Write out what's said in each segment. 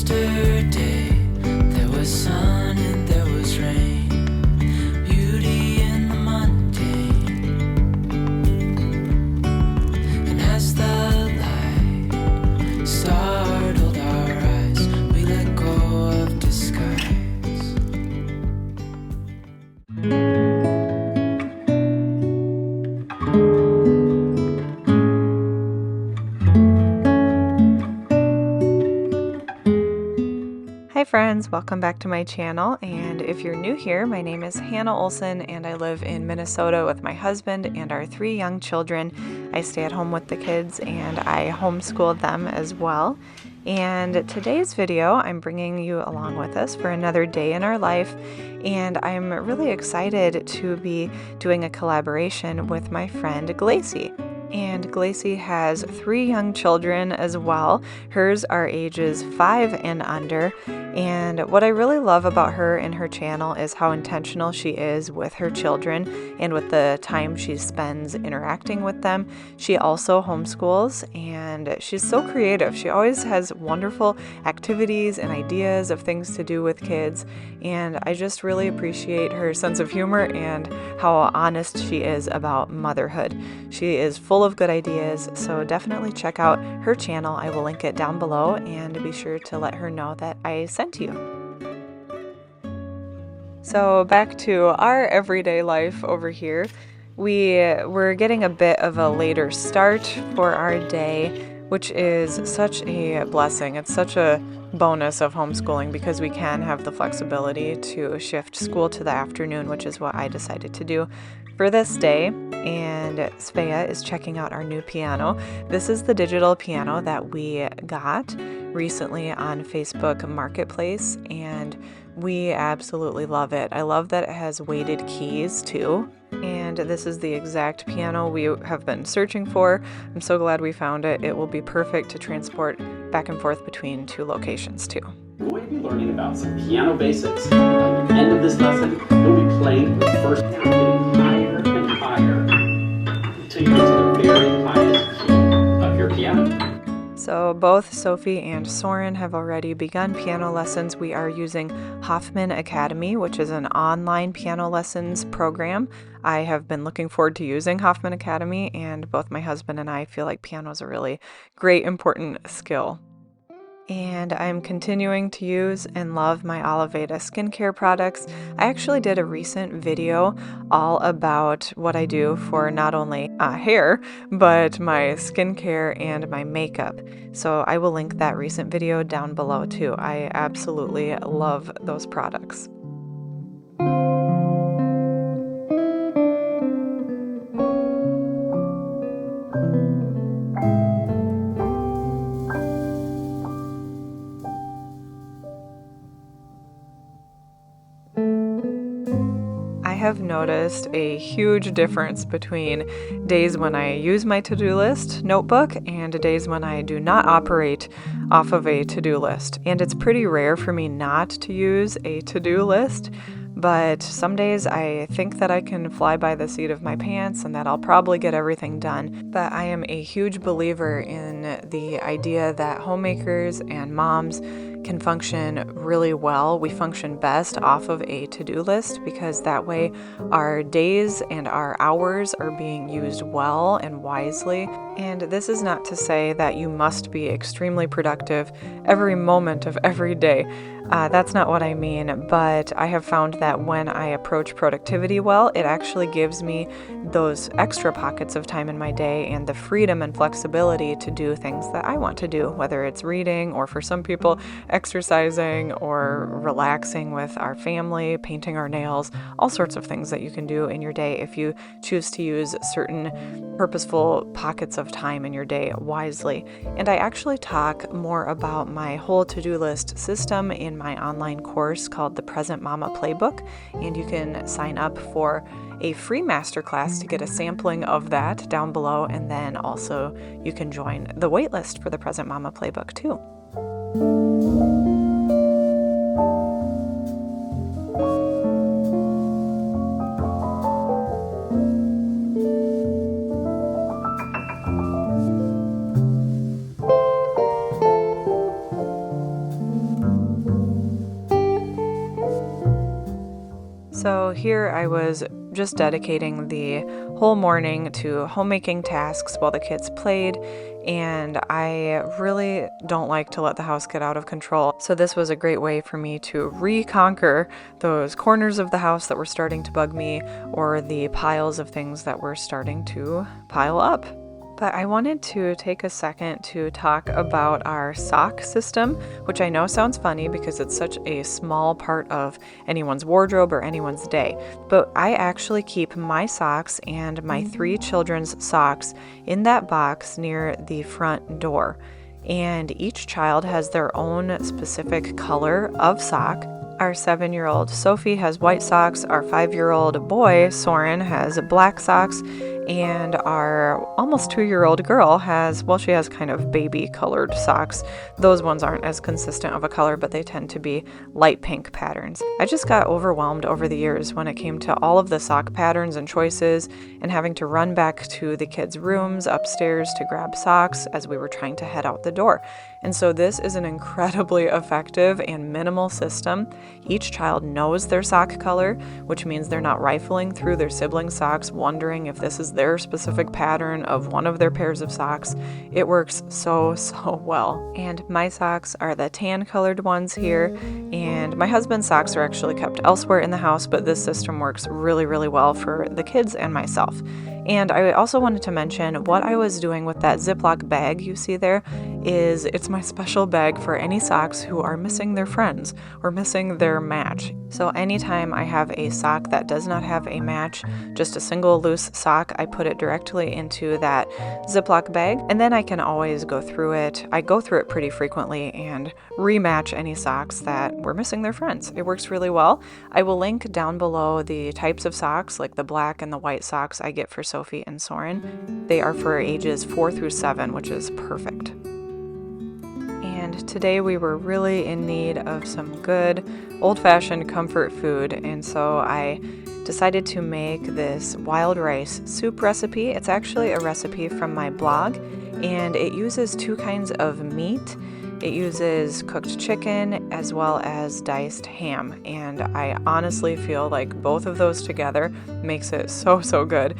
Yesterday there was sun and there was rain, beauty in the mundane. And as the light startled our eyes, we let go of disguise. Hi friends, welcome back to my channel, and if you're new here, my name is Hannah Olson and I live in Minnesota with my husband and our 3 young children. I stay at home with the kids and I homeschool them as well. And today's video, I'm bringing you along with us for another day in our life, and I'm really excited to be doing a collaboration with my friend Glacy. And Glacy has 3 young children as well. Hers are ages 5 and under. And what I really love about her and her channel is how intentional she is with her children and with the time she spends interacting with them. She also homeschools and she's so creative. She always has wonderful activities and ideas of things to do with kids. And I just really appreciate her sense of humor and how honest she is about motherhood. She is full of good ideas, so definitely check out her channel. I will link it down below, and be sure to let her know that I sent you. So back to our everyday life over here. We're getting a bit of a later start for our day, which is such a blessing. It's such a bonus of homeschooling because we can have the flexibility to shift school to the afternoon, which is what I decided to do for this day. And Svea is checking out our new piano. This is the digital piano that we got recently on Facebook Marketplace, and we absolutely love it. I love that it has weighted keys too. And this is the exact piano we have been searching for. I'm so glad we found it. It will be perfect to transport back and forth between 2 locations too. We're going to be learning about some piano basics. At the end of this lesson, you'll be playing the first piano, getting higher and higher until you get to the very highest key of your piano. So both Sophie and Soren have already begun piano lessons. We are using Hoffman Academy, which is an online piano lessons program. I have been looking forward to using Hoffman Academy, and both my husband and I feel like piano is a really great, important skill. And I'm continuing to use and love my Oliveda skincare products. I actually did a recent video all about what I do for not only hair, but my skincare and my makeup. So I will link that recent video down below too. I absolutely love those products. I have noticed a huge difference between days when I use my to-do list notebook and days when I do not operate off of a to-do list. And it's pretty rare for me not to use a to-do list, but some days I think that I can fly by the seat of my pants and that I'll probably get everything done. But I am a huge believer in the idea that homemakers and moms can function really well. We function best off of a to-do list because that way our days and our hours are being used well and wisely. And this is not to say that you must be extremely productive every moment of every day. That's not what I mean, but I have found that when I approach productivity well, it actually gives me those extra pockets of time in my day and the freedom and flexibility to do things that I want to do, whether it's reading or for some people exercising or relaxing with our family, painting our nails, all sorts of things that you can do in your day if you choose to use certain purposeful pockets of time in your day wisely. And I actually talk more about my whole to-do list system in my online course called the Present Mama Playbook, and you can sign up for a free masterclass to get a sampling of that down below, and then also you can join the waitlist for the Present Mama Playbook too. So here I was just dedicating the whole morning to homemaking tasks while the kids played, and I really don't like to let the house get out of control. So this was a great way for me to reconquer those corners of the house that were starting to bug me, or the piles of things that were starting to pile up. But I wanted to take a second to talk about our sock system, which I know sounds funny because it's such a small part of anyone's wardrobe or anyone's day. But I actually keep my socks and my 3 children's socks in that box near the front door. And each child has their own specific color of sock. Our 7-year-old Sophie has white socks, our 5-year-old boy Soren has black socks, and our almost 2-year-old girl has kind of baby colored socks. Those ones aren't as consistent of a color, but they tend to be light pink patterns. I just got overwhelmed over the years when it came to all of the sock patterns and choices, and having to run back to the kids' rooms upstairs to grab socks as we were trying to head out the door. And so this is an incredibly effective and minimal system. Each child knows their sock color, which means they're not rifling through their siblings' socks wondering if this is their specific pattern of one of their pairs of socks. It works so well. And my socks are the tan colored ones here, and my husband's socks are actually kept elsewhere in the house, but this system works really well for the kids and myself. And I also wanted to mention what I was doing with that Ziploc bag you see there is it's my special bag for any socks who are missing their friends or missing their match. So anytime I have a sock that does not have a match, just a single loose sock, I put it directly into that Ziploc bag, and then I can always go through it. I go through it pretty frequently and rematch any socks that were missing their friends. It works really well. I will link down below the types of socks, like the black and the white socks I get for Sophie and Soren. They are for ages 4 through 7, which is perfect. And today we were really in need of some good old-fashioned comfort food, and so I decided to make this wild rice soup recipe. It's actually a recipe from my blog, and it uses 2 kinds of meat. It uses cooked chicken as well as diced ham, and I honestly feel like both of those together makes it so good.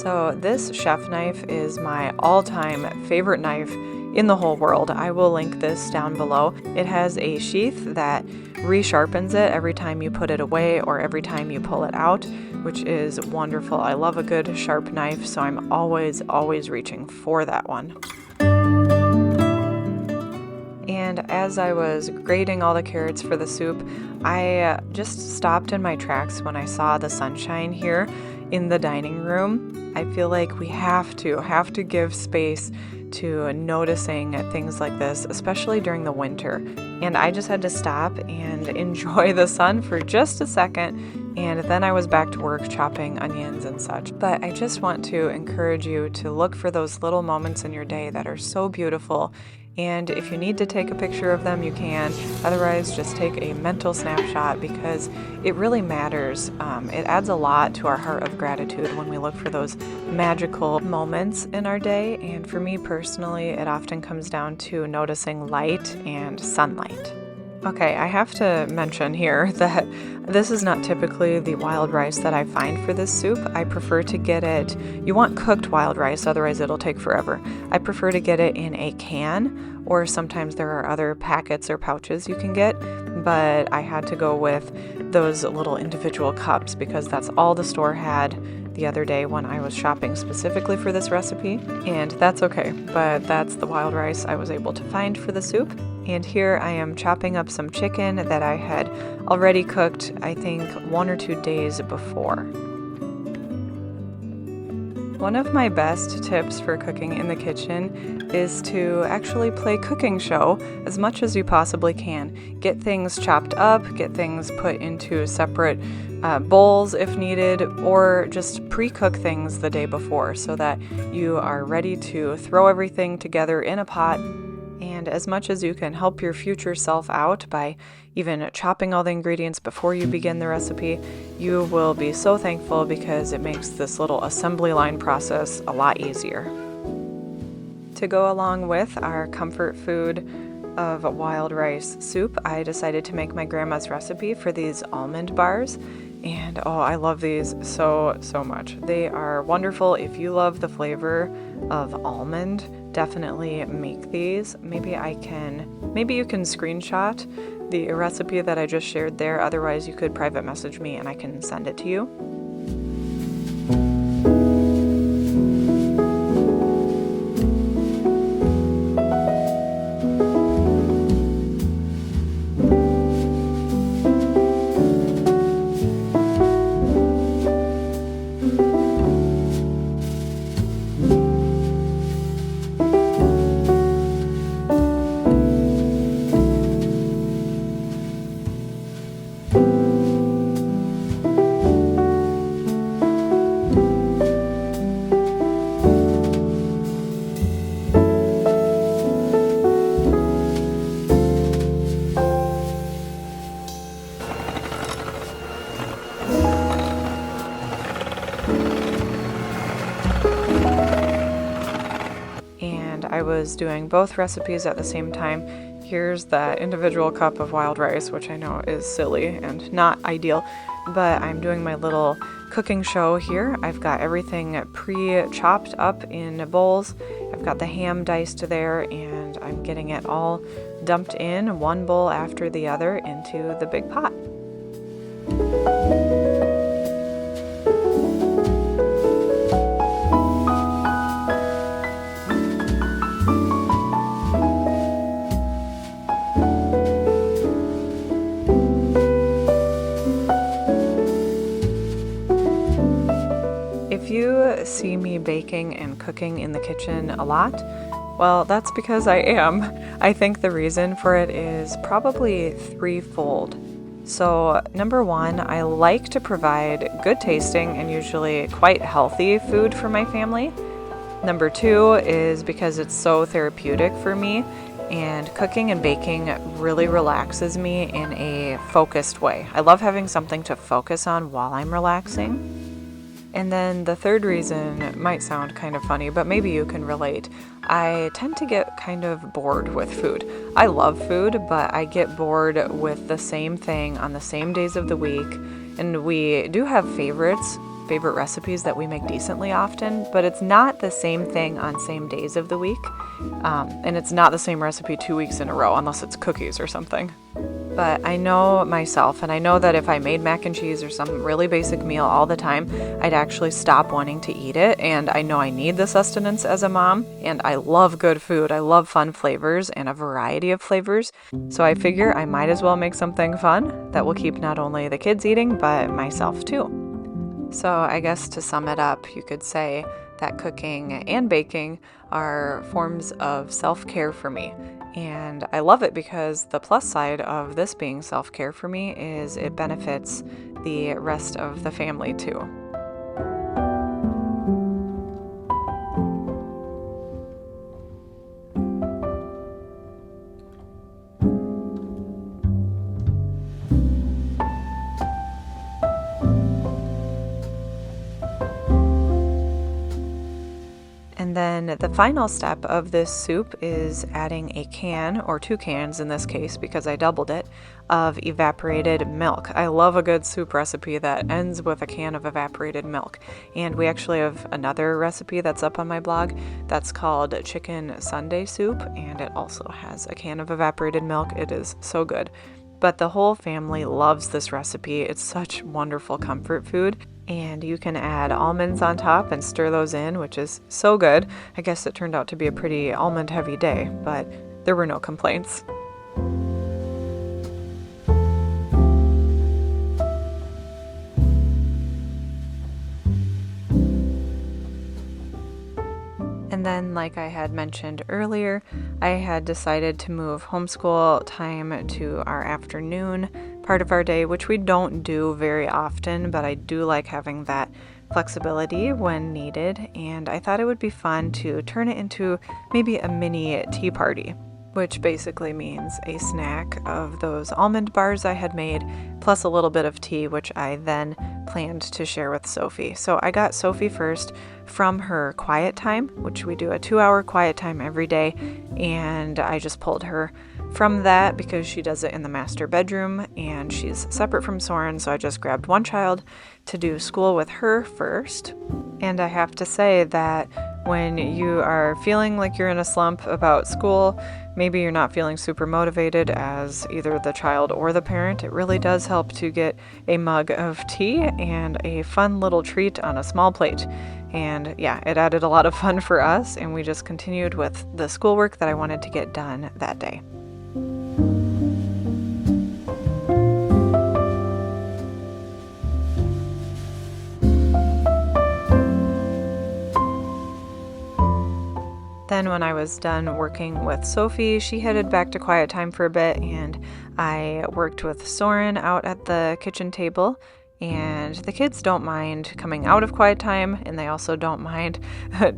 So this chef knife is my all-time favorite knife in the whole world. I will link this down below. It has a sheath that resharpens it every time you put it away or every time you pull it out, which is wonderful. I love a good sharp knife, so I'm always reaching for that one. And as I was grating all the carrots for the soup, I just stopped in my tracks when I saw the sunshine here in the dining room. I feel like we have to give space to noticing things like this, especially during the winter. And I just had to stop and enjoy the sun for just a second, and then I was back to work chopping onions and such. But I just want to encourage you to look for those little moments in your day that are so beautiful. And if you need to take a picture of them, you can. Otherwise, just take a mental snapshot because it really matters. It adds a lot to our heart of gratitude when we look for those magical moments in our day. And for me personally, it often comes down to noticing light and sunlight. Okay, I have to mention here that this is not typically the wild rice that I find for this soup. I prefer to get it, you want cooked wild rice, otherwise it'll take forever. I prefer to get it in a can, or sometimes there are other packets or pouches you can get, but I had to go with those little individual cups because that's all the store had the other day when I was shopping specifically for this recipe, and that's okay, but that's the wild rice I was able to find for the soup. And here I am chopping up some chicken that I had already cooked, I think 1 or 2 days before. One of my best tips for cooking in the kitchen is to actually play cooking show as much as you possibly can. Get things chopped up, get things put into separate bowls if needed, or just pre-cook things the day before so that you are ready to throw everything together in a pot, And as much as you can help your future self out by even chopping all the ingredients before you begin the recipe, you will be so thankful because it makes this little assembly line process a lot easier. To go along with our comfort food of wild rice soup, I decided to make my grandma's recipe for these almond bars. And I love these so much. They are wonderful. If you love the flavor of almond, definitely make these. Maybe you can screenshot the recipe that I just shared there. Otherwise, you could private message me and I can send it to you. I was doing both recipes at the same time. Here's the individual cup of wild rice, which I know is silly and not ideal, but I'm doing my little cooking show here. I've got everything pre-chopped up in bowls. I've got the ham diced there, and I'm getting it all dumped in one bowl after the other into the big pot. If you see me baking and cooking in the kitchen a lot, well, that's because I am. I think the reason for it is probably threefold. So, number one, I like to provide good tasting and usually quite healthy food for my family. Number two is because it's so therapeutic for me, and cooking and baking really relaxes me in a focused way. I love having something to focus on while I'm relaxing. And then the third reason might sound kind of funny, but maybe you can relate. I tend to get kind of bored with food. I love food, but I get bored with the same thing on the same days of the week. And we do have favorite recipes that we make decently often, but it's not the same thing on same days of the week. And it's not the same recipe 2 weeks in a row, unless it's cookies or something. But I know myself, and I know that if I made mac and cheese or some really basic meal all the time, I'd actually stop wanting to eat it. And I know I need the sustenance as a mom, and I love good food. I love fun flavors and a variety of flavors. So I figure I might as well make something fun that will keep not only the kids eating, but myself too. So I guess to sum it up, you could say that cooking and baking are forms of self-care for me. And I love it because the plus side of this being self-care for me is it benefits the rest of the family too. And then the final step of this soup is adding a can, or 2 cans in this case because I doubled it, of evaporated milk. I love a good soup recipe that ends with a can of evaporated milk. And we actually have another recipe that's up on my blog that's called Chicken Sunday Soup, and it also has a can of evaporated milk. It is so good. But the whole family loves this recipe. It's such wonderful comfort food. And you can add almonds on top and stir those in, which is so good. I guess it turned out to be a pretty almond-heavy day, but there were no complaints. And then, like I had mentioned earlier, I had decided to move homeschool time to our afternoon part of our day, which we don't do very often, but I do like having that flexibility when needed. And I thought it would be fun to turn it into maybe a mini tea party, which basically means a snack of those almond bars I had made, plus a little bit of tea, which I then planned to share with Sophie. So I got Sophie first from her quiet time, which we do a 2-hour quiet time every day, and I just pulled her from that because she does it in the master bedroom and she's separate from Soren, so I just grabbed one child to do school with her first. And I have to say that when you are feeling like you're in a slump about school, maybe you're not feeling super motivated as either the child or the parent, it really does help to get a mug of tea and a fun little treat on a small plate. And yeah, it added a lot of fun for us, and we just continued with the schoolwork that I wanted to get done that day. Then when I was done working with Sophie, she headed back to quiet time for a bit, and I worked with Soren out at the kitchen table. And the kids don't mind coming out of quiet time, and they also don't mind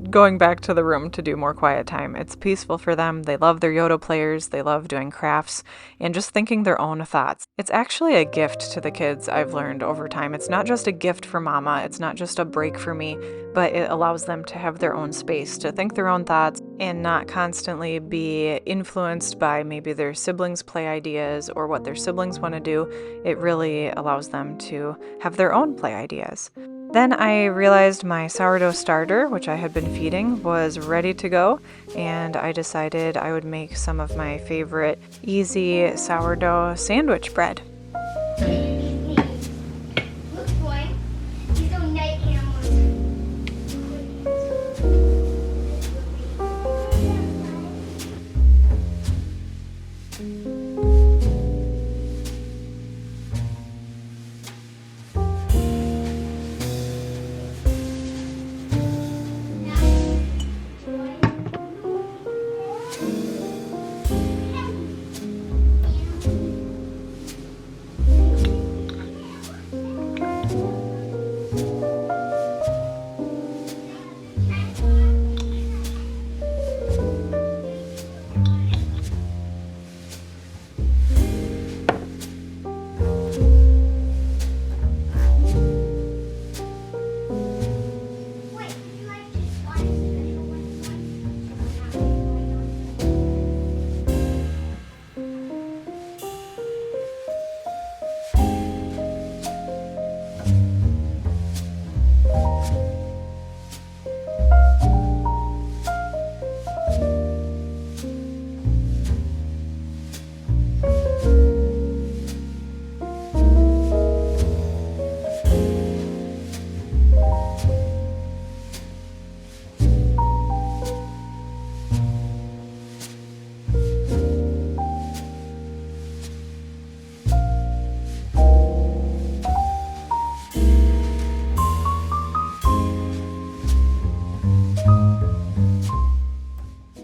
going back to the room to do more quiet time. It's peaceful for them. They love their Yoda players. They love doing crafts and just thinking their own thoughts. It's actually a gift to the kids, I've learned over time. It's not just a gift for mama. It's not just a break for me, but it allows them to have their own space, to think their own thoughts and not constantly be influenced by maybe their siblings' play ideas or what their siblings want to do. It really allows them to have their own play ideas. Then I realized my sourdough starter, which I had been feeding, was ready to go, and I decided I would make some of my favorite easy sourdough sandwich bread.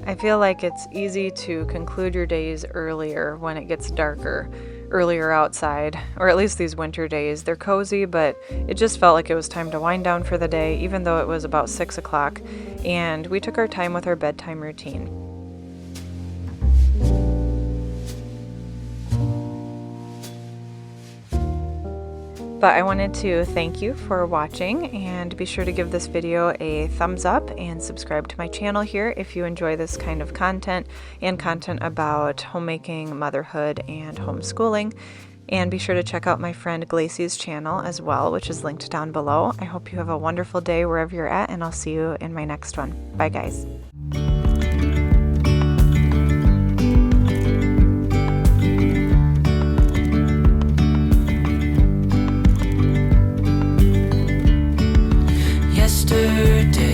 I feel like it's easy to conclude your days earlier when it gets darker, earlier outside, or at least these winter days. They're cozy, but it just felt like it was time to wind down for the day, even though it was about 6 o'clock, and we took our time with our bedtime routine. But I wanted to thank you for watching, and be sure to give this video a thumbs up and subscribe to my channel here if you enjoy this kind of content and content about homemaking, motherhood, and homeschooling. And be sure to check out my friend Glacey's channel as well, which is linked down below. I hope you have a wonderful day wherever you're at, and I'll see you in my next one. Bye, guys. Yesterday